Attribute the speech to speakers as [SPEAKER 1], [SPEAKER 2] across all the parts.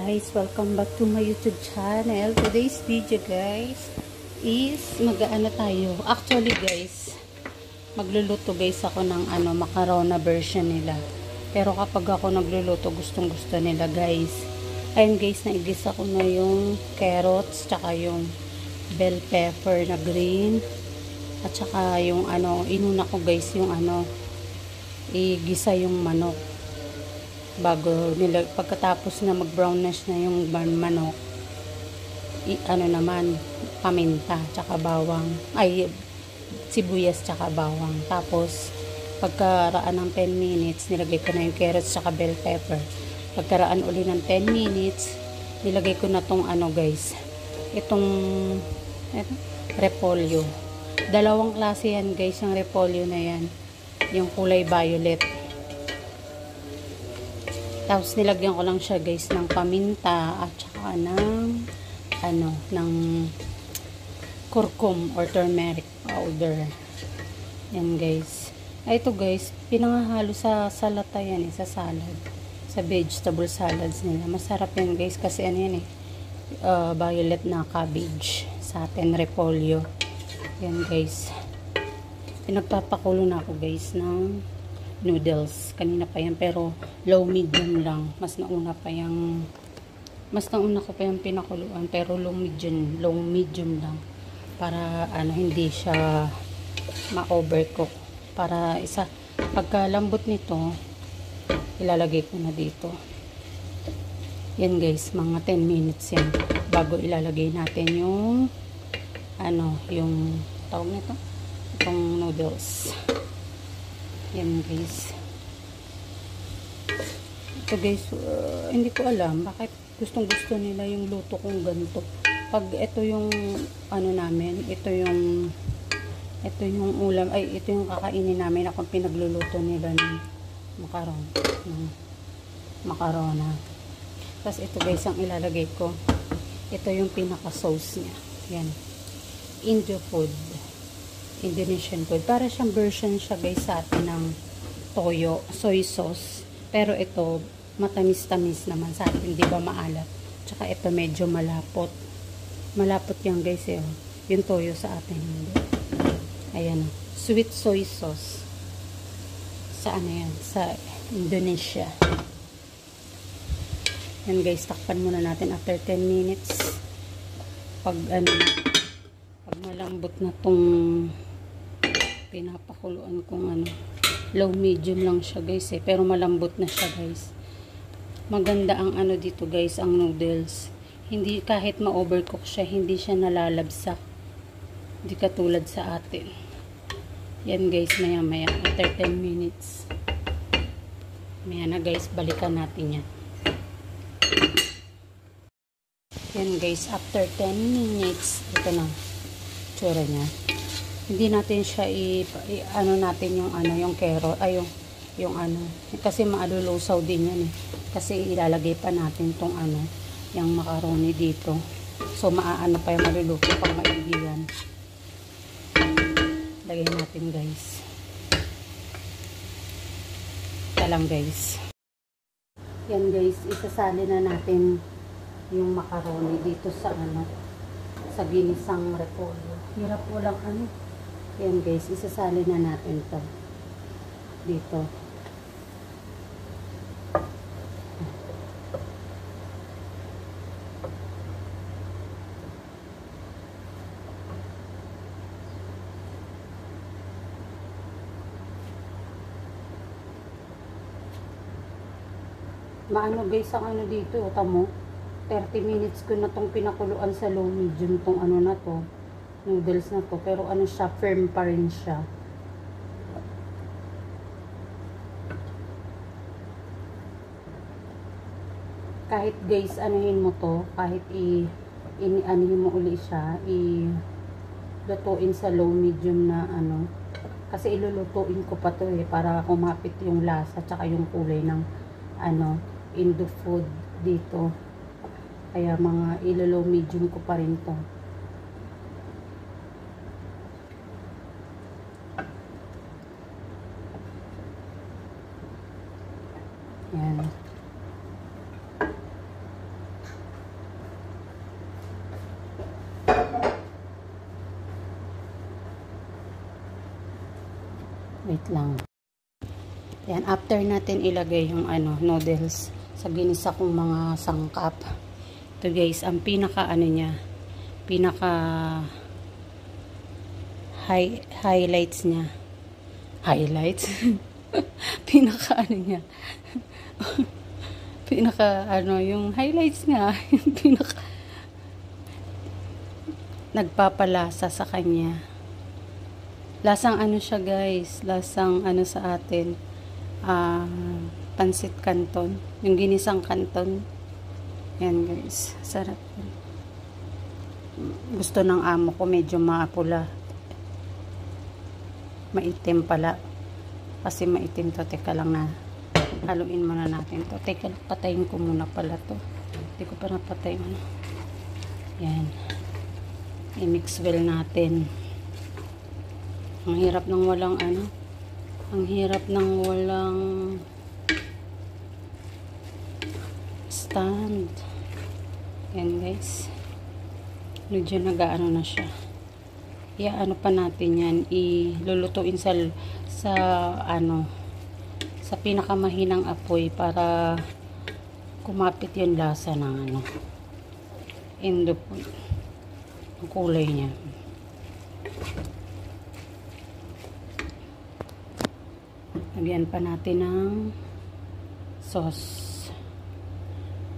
[SPEAKER 1] guys, welcome back to my YouTube channel. Today's video guys is mag-aano tayo. Actually guys, magluluto guys ako ng macarona version nila. Pero kapag ako nagluluto, gustong gusto nila guys. Ayun guys, naigisa ko na yung carrots, tsaka yung bell pepper na green. At tsaka yung inuna ko guys yung igisa yung manok. Bago nila, pagkatapos na mag-brownish na yung manok, naman, paminta, tsaka bawang, sibuyas, tsaka bawang. Tapos, pagkaraan ng 10 minutes, nilagay ko na yung carrots, tsaka bell pepper. Pagkaraan uli ng 10 minutes, nilagay ko na tong guys, itong repolyo. Dalawang klase yan guys, yung repolyo na yan, yung kulay violet. Tapos nilagyan ko lang siya guys ng paminta at saka ng ng curcum or turmeric powder. Yan guys. Ito guys, pinangahalo sa salata yan sa salad. Sa vegetable salads nila. Masarap yan guys kasi yan violet na cabbage sa atin, repolyo. Yan guys. Pinagpapakulo na ako guys ng noodles. Kanina pa yan pero low medium lang. Mas nauna ko pa yung pinakuluan pero low medium lang para hindi siya ma-overcook. Para pagkalambot nito ilalagay ko na dito. Yan guys, mga 10 minutes yan bago ilalagay natin yung yung tawag nito, itong noodles. Yan guys. Ito guys, hindi ko alam bakit gustong gusto nila yung luto kong ganito. Pag ito yung namin, ito yung ulam, ito yung kakainin namin akong pinagluluto nila ng macarona. Tapos ito guys ang ilalagay ko. Ito yung pinaka sauce niya. Yan. Indonesian food. Para siyang version siya guys sa atin ng toyo, soy sauce. Pero ito, matamis-tamis naman sa atin, di ba maalat. Tsaka ito medyo malapot. Malapot yan guys yung toyo sa atin. Ayan sweet soy sauce. Sa yan? Sa Indonesia. Yan guys, takpan muna natin after 10 minutes. Pag malambot na tong pinapakuluan kong low medium lang siya guys pero malambot na siya guys. Maganda ang dito guys, ang noodles. Hindi kahit ma-overcook siya, hindi siya nalalabsak. Hindi katulad sa atin. Yan guys, maya after 10 minutes. Maya na guys, balikan natin yan. Yan guys, after 10 minutes, ito na tsura niya. Hindi natin siya natin yung carrot, yung kasi maalulusaw din yan kasi ilalagay pa natin tong yung macaroni dito. So maaano pa yung maluluto pag maigi yan. Lagay natin guys. Ito lang guys. Yan guys, isasali na natin yung macaroni dito sa sa ginisang repolyo. Hirap po lang Yan guys, isasali na natin to dito. Maano guys ang dito, tamo 30 minutes ko na tong pinakuluan sa low medium tong na to, noodles na to, pero siya, firm pa rin siya. Kahit guys anuhin mo to, kahit anuhin mo uli siya, lutuin sa low medium na kasi ilulutuin ko pa to para kumapit yung lasa tsaka yung kulay ng Indo food dito. Kaya mga ilo-low medium ko pa rin to. Yan. Wait lang. Yan, after natin ilagay yung noodles sa ginisa kong mga sangkap. Ito guys, ang pinaka niya, pinaka highlights niya. Highlights? Pinaka niya. Pinaka yung highlights nga. Yung pinaka nagpapalasa sa kanya. Lasang siya guys. Lasang sa atin. Pansit canton. Yung ginisang canton. Yan guys. Sarap. Gusto ng amo ko medyo maapula. Maitim pala. Kasi maitim to. Teka lang na. Haluin muna natin to. Teka lang. Patayin ko muna pala to. Hindi ko pa napatay. Yan. I-mix well natin. Ang hirap ng walang ang hirap ng walang stand. Yan guys. Medyo nag-aano na siya. Pa natin yan. Ilulutuin sa sa pinakamahinang apoy para kumapit yung lasa ng endo po. Ang kulay niya. Lagyan pa natin ng sauce.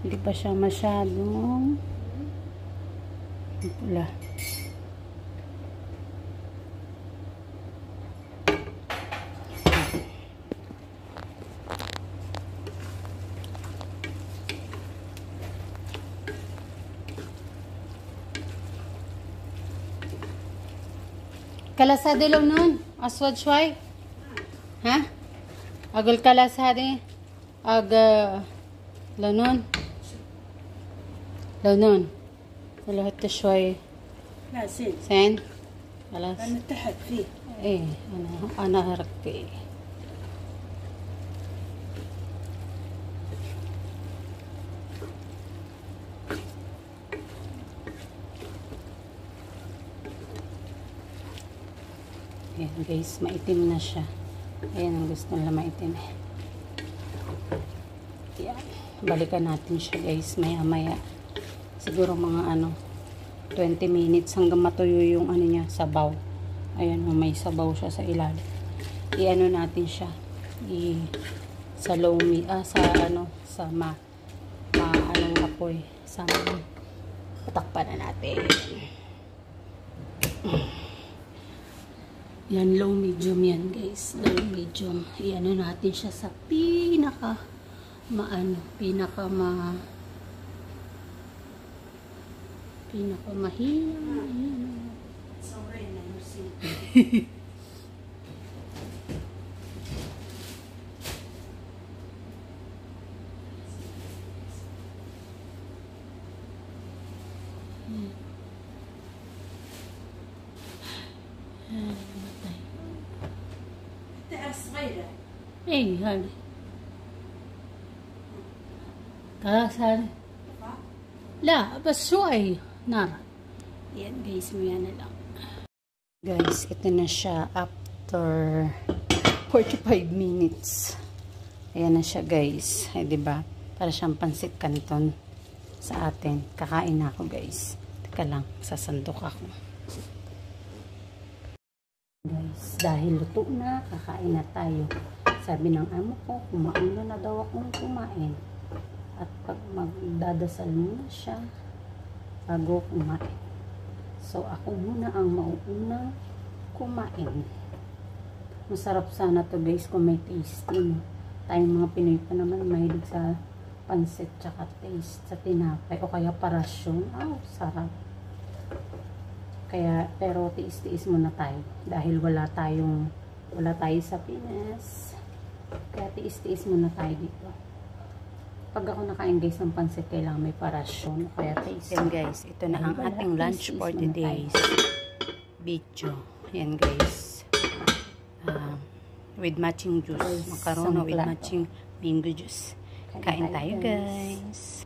[SPEAKER 1] Hindi pa siya masyadong pula. Kalasade lang nun. Aswad shway. Ha? Agul kalasade. Lanon. Lanon. lahat شوي
[SPEAKER 2] لا زين
[SPEAKER 1] زين خلاص
[SPEAKER 2] لأنه تحت فيه
[SPEAKER 1] ايه انا هركي Ayan guys, maitim na siya. Ayan ang gusto nila maitim. Ayan. Balikan natin siya guys, maya maya. Siguro mga 20 minutes hanggang matuyo yung niya, sabaw. Ayan, may sabaw siya sa ilalim. I-ano natin siya. Sa low sa anong apoy. Sa patakpan na natin. Yan, low medium yan guys. Low medium. I-ano natin siya sa pinaka mahina.
[SPEAKER 2] صوري لنا نرسل تعرف صغيرة
[SPEAKER 1] ايه هذه خلاص هذه لا بس شوي نار. Yan guys, maya na lang. Guys, ito na siya after 45 minutes. Ayan na siya guys. Ay, diba? Para siyang pansit canton sa atin. Kakain na ako guys. Teka lang, sasandok ako. Guys, dahil luto na, kakain na tayo. Sabi ng amo ko, kumain na daw akong kumain. At pag magdadasal muna siya bago kumain. So, ako muna ang mauunang kumain. Masarap sana to guys kung may tasting. Tayong mga Pinoy pa naman mahilig sa pansit tsaka taste sa tinapay o kaya parasyon. Sarap. Kaya, pero tiis-tiis muna tayo. Dahil wala tayo sa Pinas. Kaya tiis-tiis muna tayo dito. Pag ako nakain guys ng pansit, kailangan may parasyon. Kaya taste. Yan guys, ito na ang ating lunch for today's video. Yan guys. With matching juice. Macaroni with matching mango juice. Kain tayo guys.